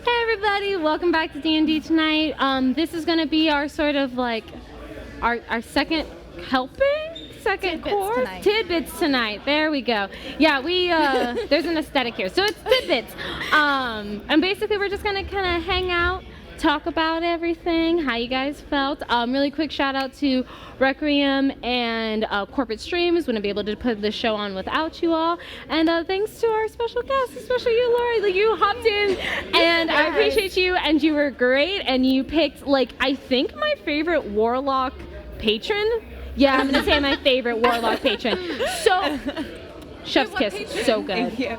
Hey everybody, welcome back to D&D tonight. This is going to be our sort of like our second course tidbits tonight. There we go. Yeah, we there's an aesthetic here, so it's tidbits. And basically we're just going to kind of hang out, talk about everything, how you guys felt. Really quick shout out to Requiem and Corporate Streams. Wouldn't be able to put this show on without you all. And thanks to our special guests, especially you, Laurel. Like, you hopped in, and I appreciate you. And you were great. And you picked, like, I think my favorite Warlock patron. Yeah, I'm gonna say my favorite Warlock patron. So, chef's kiss, so good. Thank you.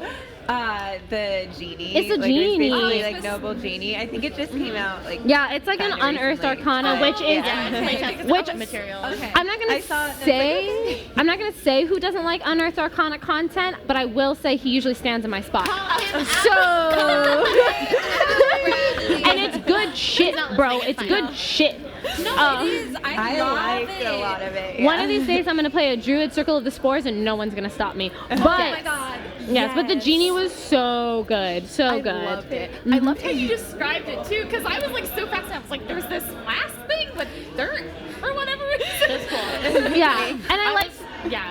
The genie. It's a genie. Basically, like noble genie. I think it just came out like. Yeah, it's like an unearthed arcana, which is which material. Okay. I'm not gonna say who doesn't like unearthed arcana content, but I will say he usually stands in my spot. So. And it's good shit, bro. It's good shit. No, it is. I like a lot of it. Yeah. One of these days, I'm gonna play a Druid Circle of the Spores, and no one's gonna stop me. But, oh my god. Yes, but the genie was so good, so good. I loved it. I loved how you described it too, because I was like so fascinated. I was like, there's this last thing with dirt or whatever. That's cool. Yeah, and I like.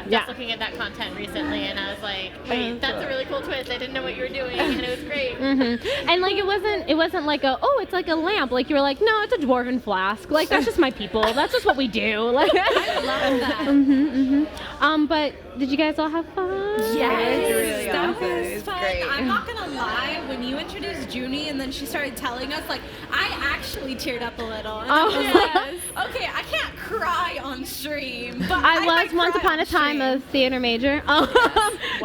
Just looking at that content recently, and I was like, wait, that's a really cool twist. I didn't know what you were doing, and it was great. And like it wasn't like it's like a lamp. Like you were like, no, it's a Dwarven Flask. Like that's just my people. That's just what we do. Like I love that. But did you guys all have fun? Yes, That was was fun. great. I'm not gonna lie, when you introduced Junie and then she started telling us, like, I actually teared up a little. And I was like, okay, I can't cry on stream, but I might was once cry upon on a time stream. a theater major.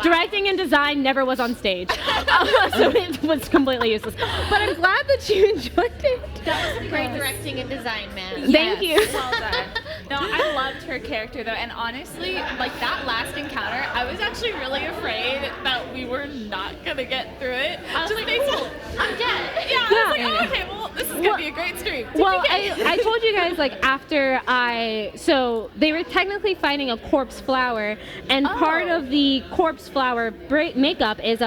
Directing and design never was on stage, so it was completely useless. But I'm glad that you enjoyed it. That was great directing and design, man. Thank you. Well done. No, I loved her character though, and honestly, like that last encounter, I was actually really afraid that we were not gonna get through it. I was like, cool, I'm dead. Yeah, I was like, oh, okay, well, this is gonna be a great stream. Well, I told you guys, like, so they were technically fighting a corpse flower, and part of the corpse flower makeup is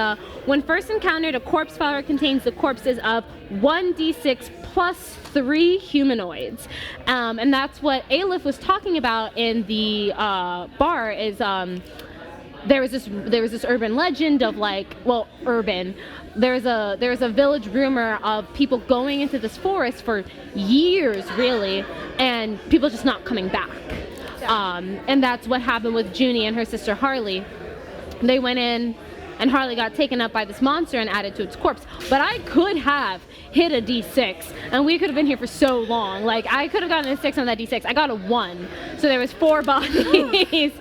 when first encountered, a corpse flower contains the corpses of 1d6 plus 3 humanoids. And that's what Aleph was talking about in the bar is there was this urban legend of there's a village rumor of people going into this forest for years really, and people just not coming back. And that's what happened with Junie and her sister Harley. They went in, and Harley got taken up by this monster and added to its corpse. But I could have hit a d6, and we could have been here for so long. Like, I could have gotten a 6 on that d6. I got a 1, so there was 4 bodies.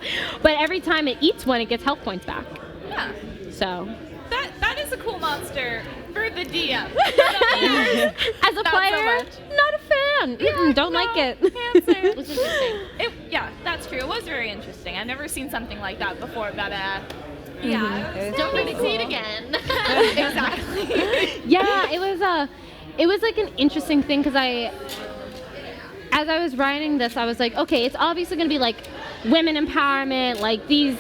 But every time it eats one, it gets health points back. Yeah, So, that is a cool monster for the DM. as a player, not a fan. Don't like it. Can't say it was interesting. Yeah, that's true. It was very interesting. I've never seen something like that before, but Yeah. Don't need to see it again. exactly. Yeah, it was like an interesting thing because as I was writing this, I was like, okay, it's obviously going to be like women empowerment, like these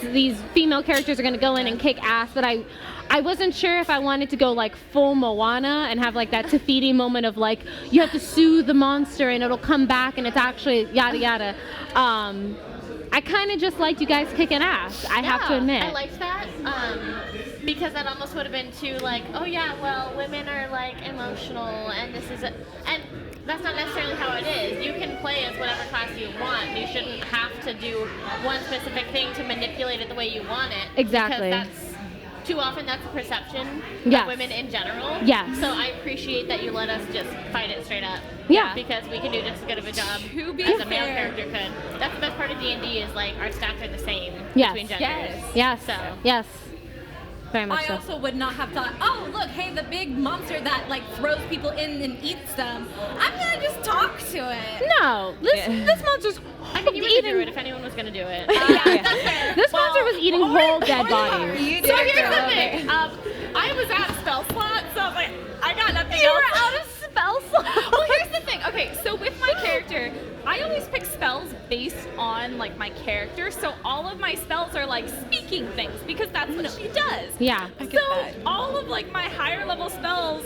female characters are going to go in and kick ass, but I wasn't sure if I wanted to go like full Moana and have like that Tafiti moment of like, you have to soothe the monster and it'll come back and it's actually yada yada. I kind of just liked you guys kicking ass, I have to admit. I liked that, because that almost would have been too like, oh yeah, well, women are like emotional, and this is and that's not necessarily how it is. You can play as whatever class you want. You shouldn't have to do one specific thing to manipulate it the way you want it. Exactly. Because too often that's a perception Yes. of women in general. Yes. So I appreciate that you let us just fight it straight up. Yeah. Because we can do just as good of a job To be as a male fair. character could. That's the best part of D&D is like our stats are the same Yes. between genders. Yes. So. Yes. Very much I so. also would not have thought, oh, look, hey, the big monster that, like, throws people in and eats them. I'm gonna just talk to it. No, this monster's I mean, you were the eating. druid if anyone was going to do it. This monster was eating whole dead bodies. You So did here's the it. thing. I was at spell slot, so I was like, I got nothing You else. were out of spell slot. Well, here's the thing. Okay, so with my character, I always pick spells based on like my character. So all of my spells are like speaking things because that's what she does. Yeah. So all of like my higher level spells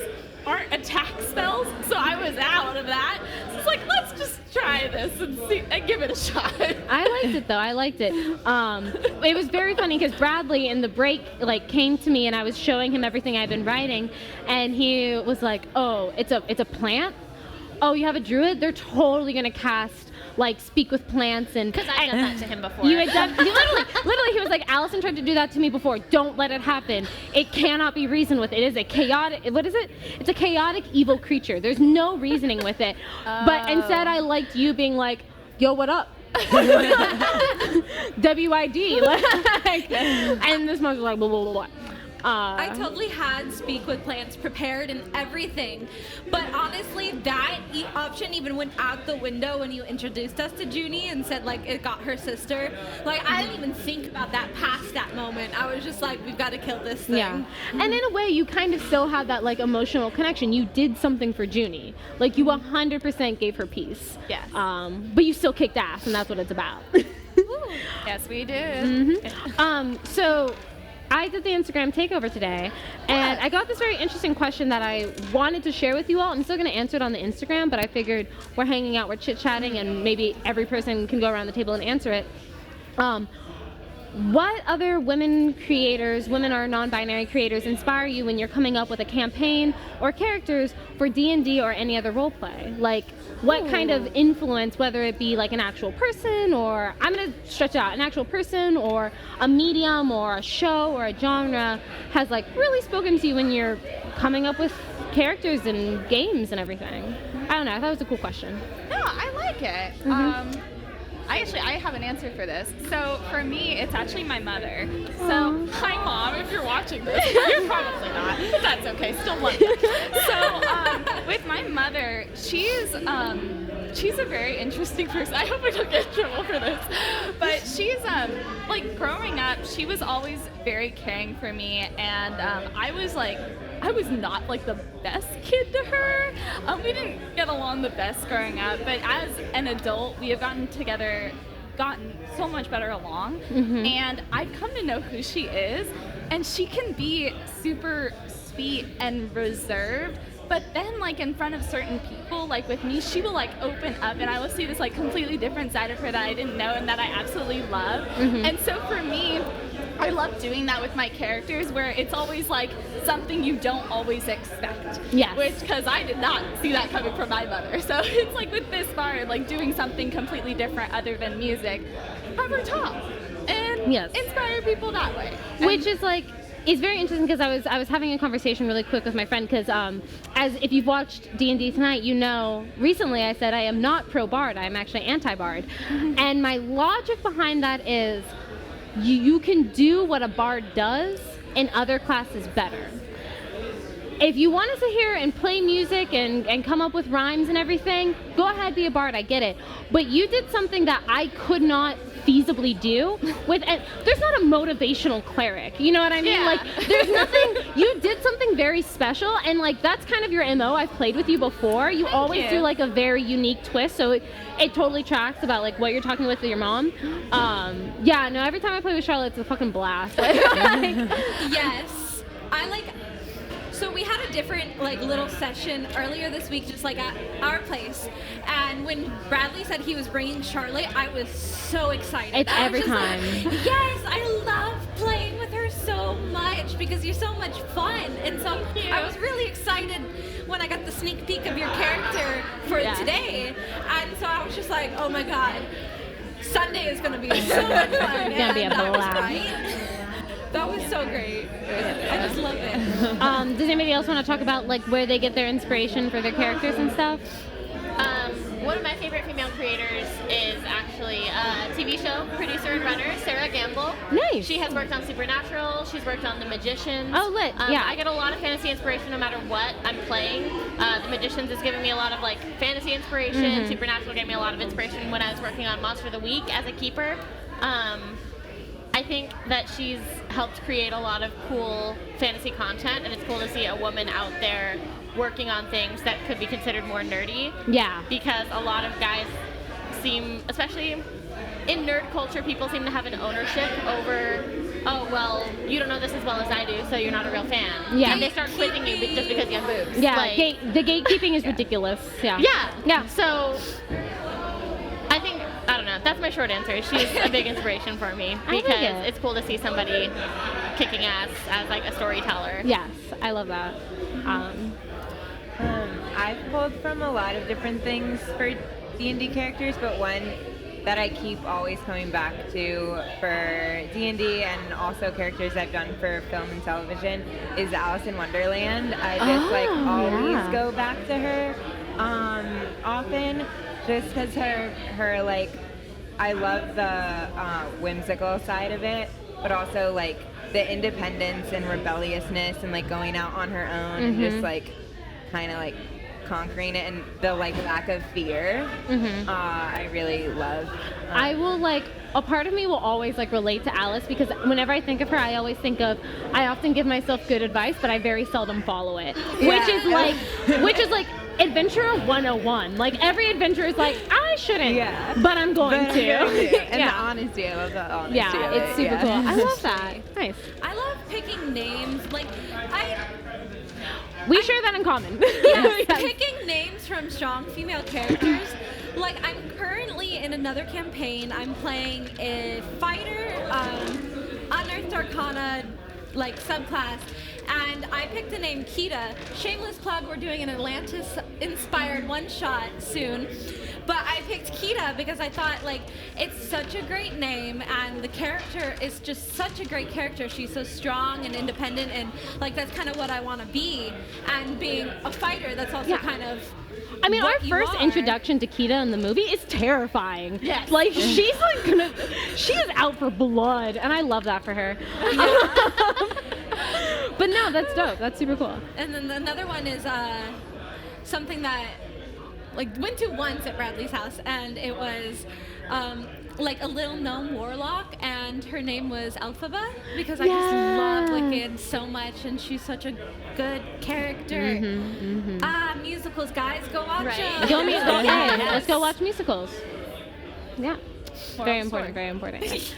aren't attack spells, so I was out of that. So it's like, let's just try this and see and give it a shot. I liked it though. I liked it. It was very funny because Bradley in the break like came to me and I was showing him everything I'd been writing, and he was like, "Oh, it's a plant? Oh, you have a druid? They're totally gonna cast like speak with plants and." Because I've done that to him before. You had done, you literally, he was like, "Allison tried to do that to me before. Don't let it happen. It cannot be reasoned with. It is a chaotic. What is it? It's a chaotic evil creature. There's no reasoning with it." But instead, I liked you being like, "Yo, what up?" WID. Like, and this monster was like, blah, blah, blah, blah. I totally had speak with plants prepared and everything, but honestly, that option even went out the window when you introduced us to Junie and said like it got her sister. Like I didn't even think about that past that moment. I was just like, we've got to kill this thing. Yeah, and in a way, you kind of still have that like emotional connection. You did something for Junie, like you 100% gave her peace. Yes. But you still kicked ass, and that's what it's about. Yes, we did. So I did the Instagram takeover today, and I got this very interesting question that I wanted to share with you all. I'm still going to answer it on the Instagram, but I figured we're hanging out, we're chit-chatting, and maybe every person can go around the table and answer it. What other women creators, women or non-binary creators, inspire you when you're coming up with a campaign or characters for D&D or any other role play? Like, what kind of influence, whether it be like an actual person, or I'm going to stretch it out, an actual person or a medium or a show or a genre has like really spoken to you when you're coming up with characters and games and everything? I don't know, I thought it was a cool question. No, I like it. I have an answer for this. So for me, it's actually my mother. So hi mom, if you're watching this, you're probably not, but that's okay. Still love you. So with my mother, she's a very interesting person. I hope I don't get in trouble for this, but she's like growing up, she was always very caring for me, and I was not like the best kid to her. We didn't get along the best growing up, but as an adult, we have gotten so much better along. And I've come to know who she is, and she can be super sweet and reserved, but then like in front of certain people, like with me, she will like open up and I will see this like completely different side of her that I didn't know and that I absolutely love. And so for me, I love doing that with my characters, where it's always like something you don't always expect. Yes. Which, because I did not see that coming from my mother. So it's like with this bard, like doing something completely different other than music, have her talk and inspire people that way. Which is like, it's very interesting because I was having a conversation really quick with my friend, because as if you've watched D&D tonight, you know, recently I said I am not pro-bard, I'm actually anti-bard. And my logic behind that is, you can do what a bard does in other classes better. If you want to sit here and play music and come up with rhymes and everything, go ahead, be a bard, I get it. But you did something that I could not feasibly do with, and there's not a motivational cleric, you know what I mean? Like, there's nothing, you did something very special, and like, that's kind of your MO. I've played with you before. You always do like a very unique twist, so it totally tracks about like what you're talking with your mom. Yeah, no, every time I play with Charlotte, it's a fucking blast. Yes. So we had a different like little session earlier this week, just like at our place. And when Bradley said he was bringing Charlotte, I was so excited. It's every time. Like, yes, I love playing with her so much because you're so much fun. And so I was really excited when I got the sneak peek of your character for today. And so I was just like, oh my God, Sunday is going to be so much fun. It's going to be a blast. That was so great. I just love it. Does anybody else want to talk about like where they get their inspiration for their characters and stuff? One of my favorite female creators is actually a TV show producer and runner, Sarah Gamble. Nice. She has worked on Supernatural. She's worked on The Magicians. Oh, lit. Yeah. I get a lot of fantasy inspiration no matter what I'm playing. The Magicians has given me a lot of like fantasy inspiration. Supernatural gave me a lot of inspiration when I was working on Monster of the Week as a keeper. I think that she's helped create a lot of cool fantasy content, and it's cool to see a woman out there working on things that could be considered more nerdy. Yeah. Because a lot of guys seem, especially in nerd culture, people seem to have an ownership over, oh, well, you don't know this as well as I do, so you're not a real fan. Yeah. And they start quizzing you just because you have boobs. Yeah, Like, the gatekeeping is ridiculous. Yeah. yeah. So I think, I don't know, that's my short answer. She's a big inspiration for me like because it. it's cool to see somebody kicking ass as like a storyteller. Yes, I love that. I've pulled from a lot of different things for D&D characters, but one that I keep always coming back to for D&D and also characters I've done for film and television is Alice in Wonderland. I just always go back to her often, just because her like, I love the whimsical side of it, but also like the independence and rebelliousness and like going out on her own and just like kind of like conquering it and the like lack of fear. I really love. I will like, a part of me will always like relate to Alice because whenever I think of her, I always think of, I often give myself good advice, but I very seldom follow it. Which is like Adventurer 101. Like every adventurer is like, I shouldn't, but I'm going to. And the honesty, I love the honesty. Yeah, it's super cool. I love that. Nice. I love picking names. Like, We share that in common. Yes, picking names from strong female characters. Like, I'm currently in another campaign. I'm playing a fighter, Unearthed Arcana, like, subclass. And I picked the name Kita. Shameless plug, we're doing an Atlantis-inspired one-shot soon. But I picked Kita because I thought, like, it's such a great name, and the character is just such a great character. She's so strong and independent, and, like, that's kind of what I want to be. And being a fighter, that's also kind of I mean, what our you first are. introduction to Kita in the movie is terrifying. Yes. Like, she's like she is out for blood, and I love that for her. But no, that's dope. That's super cool. And then another one is something that, like, went to once at Bradley's house, and it was like a little gnome warlock, and her name was Elphaba because I just love Wicked so much, and she's such a good character. Musicals, guys, go watch them. Go musicals. Hey, let's go watch musicals. Yeah. Very story. important. Very important.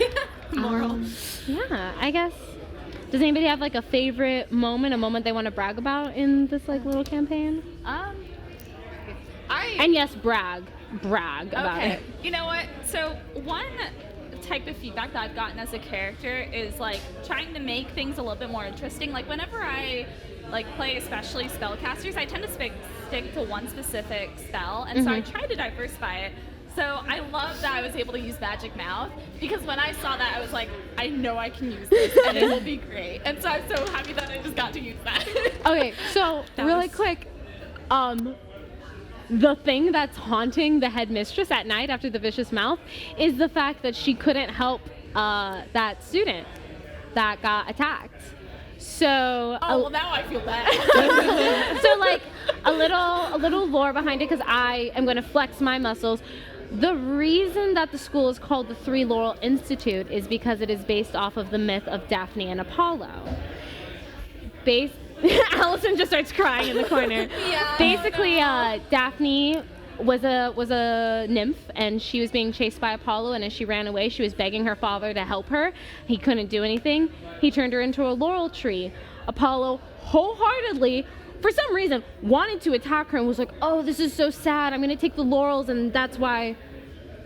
Moral. Yeah, I guess. Does anybody have like a favorite moment, a moment they want to brag about in this like little campaign? And yes, brag about it. You know what? So one type of feedback that I've gotten as a character is like trying to make things a little bit more interesting. Like whenever I like play, especially spellcasters, I tend to stick to one specific spell, and so I try to diversify it. So I love that I was able to use Magic Mouth, because when I saw that, I was like, I know I can use this and it will be great. And so I'm so happy that I just got to use that. Okay, so really quick, the thing that's haunting the headmistress at night after the vicious mouth is the fact that she couldn't help that student that got attacked. So well, now I feel bad. so like a little lore behind it, because I am going to flex my muscles. The reason that the school is called the Three Laurel Institute is because it is based off of the myth of Daphne and Apollo. Allison just starts crying in the corner. Basically, Daphne was a nymph, and she was being chased by Apollo, and as she ran away, she was begging her father to help her. He couldn't do anything. He turned her into a laurel tree. Apollo wholeheartedly, for some reason, wanted to attack her and was like, oh, this is so sad, I'm gonna take the laurels, and that's why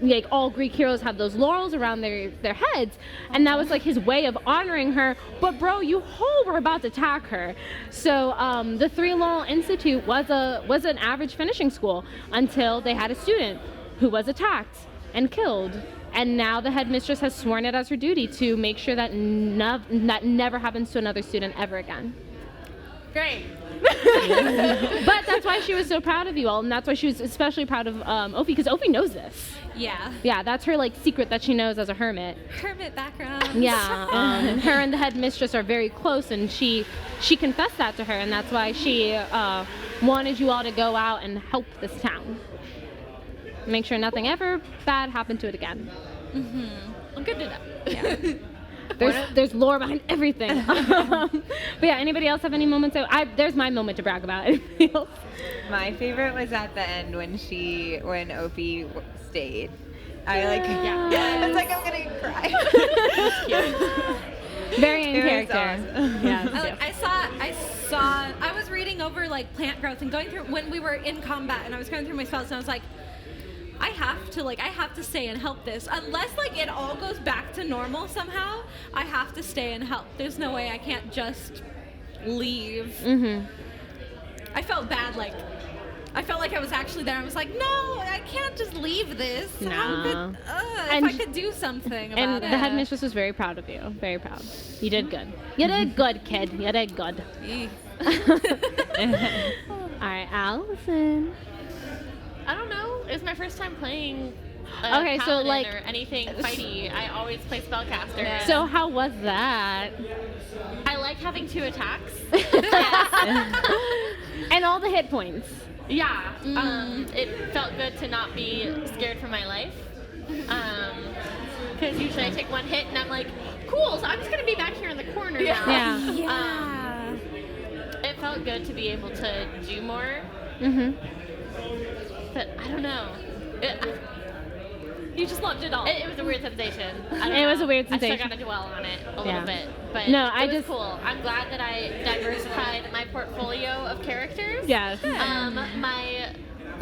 like all Greek heroes have those laurels around their heads, and that was like his way of honoring her. But bro, you were about to attack her. So the Three Laurel Institute was an average finishing school until they had a student who was attacked and killed, and now the headmistress has sworn it as her duty to make sure that that never happens to another student ever again. Great. But that's why she was so proud of you all, and that's why she was especially proud of Ophi, because Ophi knows this. Yeah, that's her like secret that she knows as a hermit. Hermit background. Yeah, her and the headmistress are very close, and she confessed that to her, and that's why she wanted you all to go out and help this town. Make sure nothing ever bad happened to it again. Well, good to know. Yeah. There's lore behind everything. But yeah, anybody else have any moments? There's my moment to brag about. Anybody else? My favorite was at the end when Ophi stayed, I like. Yeah. I was like, I'm gonna cry. Very in It was character. awesome. Yeah. I was reading over like plant growth and going through when we were in combat, and I was going through my spells, and I was like, I have to stay and help this. Unless like it all goes back to normal somehow, I have to stay and help. There's no way I can't just leave. Mm-hmm. I felt bad, like I felt like I was actually there. I was like, no, I can't just leave this. No. If I could do something about And it. the headmistress was very proud of you. Very proud. You did good. You did good, kid. You did good. All right, Allison. I don't know. It was my first time playing Okay, so, paladin like- or anything fighty. I always play spellcaster. So how was that? I like having 2 attacks. And all the hit points. Yeah. It felt good to not be scared for my life. Because usually I take 1 hit and I'm like, cool, so I'm just going to be back here in the corner now. Yeah. It felt good to be able to do more. Mm-hmm. But I don't know. You just loved it all. It was a weird sensation. I don't It know. was a weird I sensation. still got to dwell on it a Yeah. little bit. But No, it I was just- cool. I'm glad that I diversified my portfolio of characters. Yes.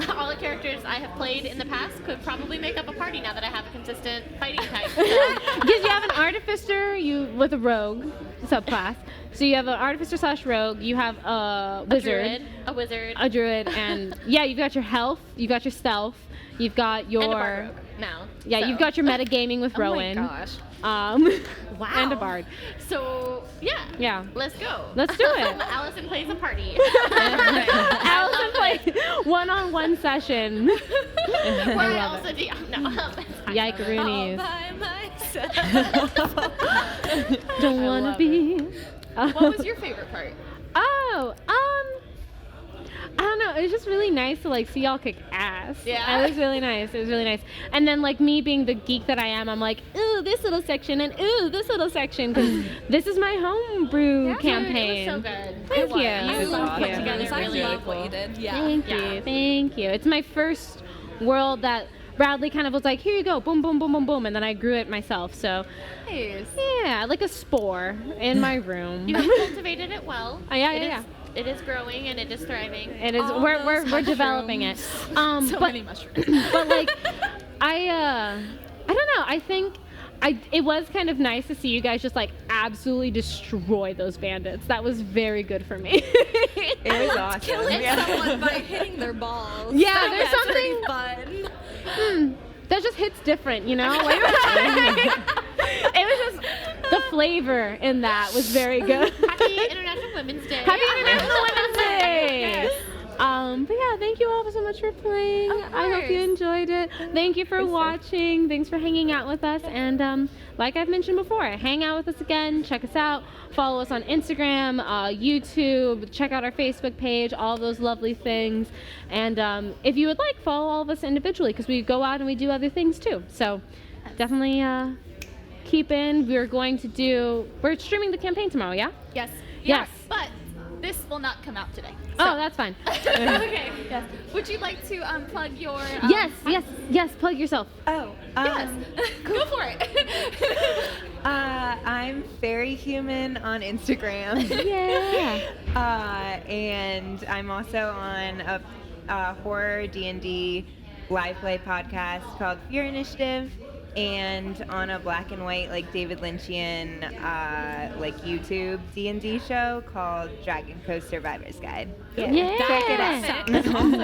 All the characters I have played in the past could probably make up a party now that I have a consistent fighting type. So. Because you have an artificer with a rogue subclass. So you have an artificer / rogue. You have a wizard, A wizard. a druid, and yeah, you've got your health. You've got your stealth. You've got your and a bard rogue now. yeah. So. You've got your metagaming with Rowan. Oh my gosh. Wow. And a bard. So yeah. Yeah. Let's go. Let's do it. Allison plays a party. Allison plays one-on-one session. Where I love also do. No. Yike-roonies. All by myself. Don't wanna be. What was your favorite part? Oh, I don't know. It was just really nice to like see y'all kick ass. Yeah. It was really nice. It was really nice. And then like me being the geek that I am, I'm like, ooh, this little section and ooh, this little section because this is my homebrew campaign. It was so good. Thank you. I love Thank putting you. together. I Really love cool. what you did. Yeah. Thank you. Thank you. It's my first world that Bradley kind of was like, here you go, boom, boom, boom, boom, boom, and then I grew it myself. So Nice. yeah, like a spore in my room. You have cultivated it well. Yeah. It is growing and it is thriving. It is. All We're those developing it. mushrooms. So but many mushrooms. but like, I don't know. I think it was kind of nice to see you guys just like absolutely destroy those bandits. That was very good for me. It was awesome. Killing someone by hitting their balls. Yeah, there's That's something- pretty fun. That just hits different, you know? Like, it was just the flavor in that was very good. Happy International Women's Day. Happy International Women's Day! But yeah, thank you all so much for playing. I hope you enjoyed it. Thank you for watching. Thanks for hanging out with us. And like I've mentioned before, hang out with us again. Check us out. Follow us on Instagram, YouTube. Check out our Facebook page. All those lovely things. And if you would like, follow all of us individually because we go out and we do other things too. So definitely keep in. We're streaming the campaign tomorrow, yeah? Yes. Yes. But this will not come out today. Oh, that's fine. Okay. Yes. Would you like to plug your? Yes. Plug yourself. Oh, Yes. Go for it. I'm Fairy Human on Instagram. Yeah. And I'm also on a horror D&D live play podcast called Fear Initiative, and on a black and white like David Lynchian like YouTube D&D show called Dragon Coast Survivor's Guide. Yeah. Check it out.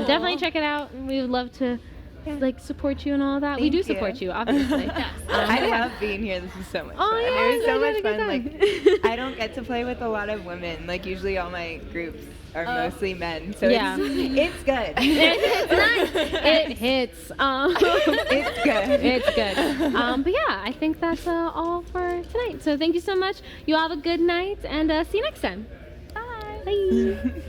Definitely check it out. We would love to like support you and all that. We Thank do you. support you, obviously. I love being here. This is so much Oh, fun. yeah, It was so I had much a good fun. Like I don't get to play with a lot of women. Like usually all my groups are mostly men. So Yeah. it's good. It's nice. It hits. It's good. It's good. But yeah, I think that's all for tonight. So thank you so much. You all have a good night and see you next time. Bye. Bye.